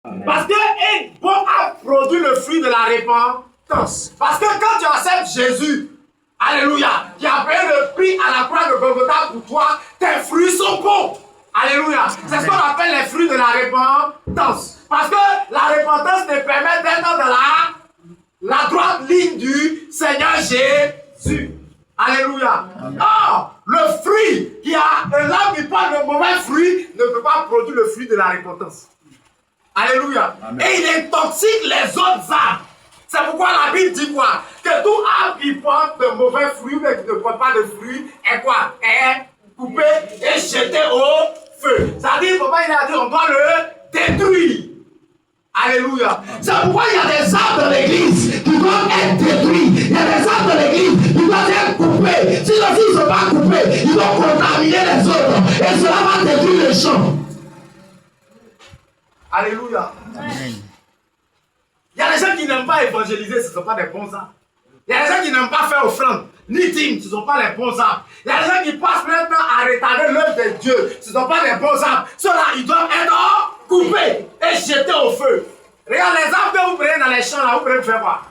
Parce que être bon a produit le fruit de la repentance. Parce que quand tu acceptes Jésus, alléluia, qui a payé le prix à la croix de Golgotha pour toi, tes fruits sont bons. Alléluia. C'est ce qu'on appelle les fruits de la repentance. Parce que la repentance te permet d'être dans la droite ligne du Seigneur Jésus. Alléluia. Or, le fruit qui a un arbre qui porte de mauvais fruits ne peut pas produire le fruit de la repentance. Alléluia. Amen. Et il intoxique les autres arbres. C'est pourquoi la Bible dit quoi? Que tout arbre qui porte de mauvais fruits, mais qui ne porte pas de fruits, est quoi? Est coupé et jeté au feu. C'est-à-dire, papa, il a dit, on doit le détruire. Alléluia. C'est pourquoi il y a des arbres dans l'église qui doivent être détruits. Il y a des arbres dans l'église qui doivent être coupés. Si les filles ne sont pas coupés, ils vont contaminer les autres. Et cela va détruire les champs. Alléluia. Amen. Il y a des gens qui n'aiment pas évangéliser, ce ne sont pas des bons arbres. Il y a des gens qui n'aiment pas faire offrande, ni dîme, ce ne sont pas les bons arbres. Il y a des gens qui passent maintenant à retarder l'œuvre de Dieu, ce ne sont pas les bons arbres. Ceux-là, ils doivent être coupés et jetés au feu. Regarde les arbres que vous prenez dans les champs, là, vous prenez faire quoi?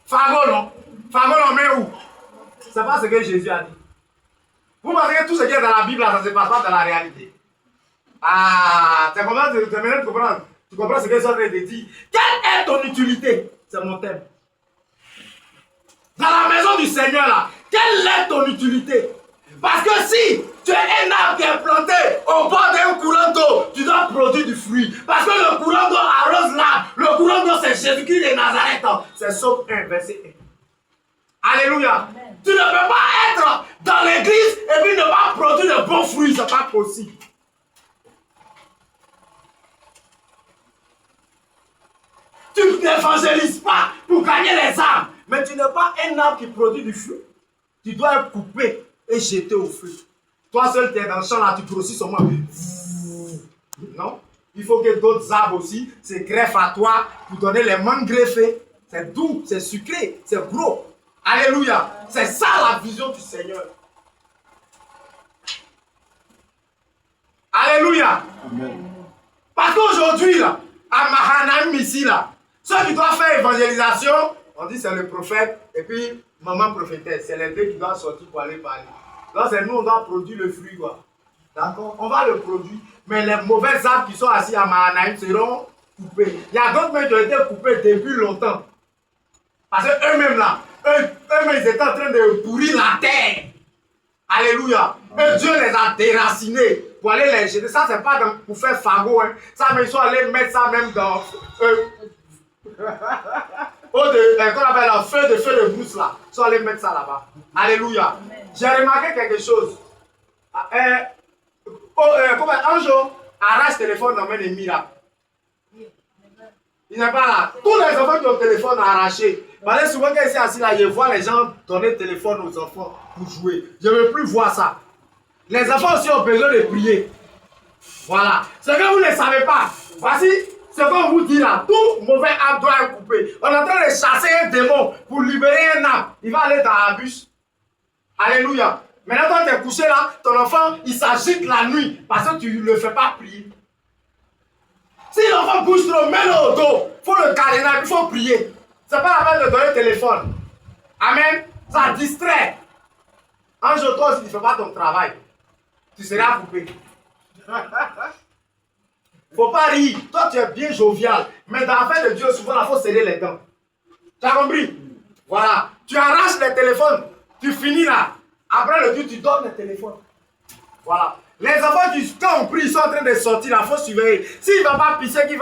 Fagot, non? Fagot, on met où? Ce n'est pas ce que Jésus a dit. Vous pensez que tout ce qui est dans la Bible, là, ça ne se passe pas dans la réalité. Ah, tu comprends, tu comprends ce que ça veut dire. Quelle est ton utilité? C'est mon thème. Dans la maison du Seigneur, là, quelle est ton utilité? Parce que si tu es un arbre qui est planté au bord d'un courant d'eau, tu dois produire du fruit. Parce que le courant d'eau arrose l'arbre. Le courant d'eau, c'est Jésus-Christ de Nazareth. C'est Somme 1, verset 1. Alléluia. Amen. Tu ne peux pas être dans l'église et puis ne pas produire de bons fruits. Ce n'est pas possible. Tu n'évangélises pas pour gagner les âmes. Mais tu n'es pas un arbre qui produit du fruit. Tu dois être coupé et jeté au feu. Toi seul, tu es dans le champ là, tu grossis seulement. Non. Il faut que d'autres arbres aussi se greffent à toi pour donner les mangues greffées. C'est doux, c'est sucré, c'est gros. Alléluia. C'est ça la vision du Seigneur. Alléluia. Amen. Parce qu'aujourd'hui, là, à Mahanaim ici, là, ceux qui doivent faire évangélisation, on dit c'est le prophète et puis maman prophétesse. C'est les deux qui doivent sortir pour aller parler. Donc c'est nous, on doit produire le fruit, quoi. D'accord? On va le produire. Mais les mauvais arbres qui sont assis à Mahanaim seront coupés. Il y a d'autres même qui ont été coupés depuis longtemps. Parce qu'eux-mêmes là, eux-mêmes ils étaient en train de pourrir la terre. Alléluia. Et Dieu les a déracinés pour aller les jeter. Ça, c'est pas pour faire fagot. Hein. Ça, mais ils sont allés mettre ça même dans... qu'on appelle un feu de brousse là. Ils sont allés mettre ça là-bas. Alléluia. J'ai remarqué quelque chose. Un jour, arrache le téléphone dans mes miracles. Il n'est pas là. Tous les enfants qui ont le téléphone arraché. Parce que souvent, quand ils sont assis là, je vois les gens donner le téléphone aux enfants pour jouer. Je ne veux plus voir ça. Les enfants aussi ont besoin de prier. Voilà. Ce que vous ne savez pas. Voici ce qu'on vous dit là. Tout mauvais arbre doit être coupé. On est en train de chasser un démon pour libérer un arbre. Il va aller dans la bûche. Alléluia. Maintenant, quand tu es couché là, ton enfant, il s'agite la nuit parce que tu ne le fais pas prier. Si l'enfant bouge trop, mets-le au dos. Il faut le cadenas, il faut prier. Ce n'est pas la peine de donner le téléphone. Amen. Ça distrait. Un jour, toi aussi, tu ne fais pas ton travail. Tu seras coupé. Il ne faut pas rire. Toi, tu es bien jovial. Mais dans l'affaire de Dieu, souvent, il faut serrer les dents. Tu as compris? Voilà. Tu arraches les téléphones. Tu finis là. Après le Dieu, tu donnes le téléphone. Voilà. Les enfants qui, quand on prie, ils sont en train de sortir. Il faut surveiller. S'il ne va pas pisser, qu'il va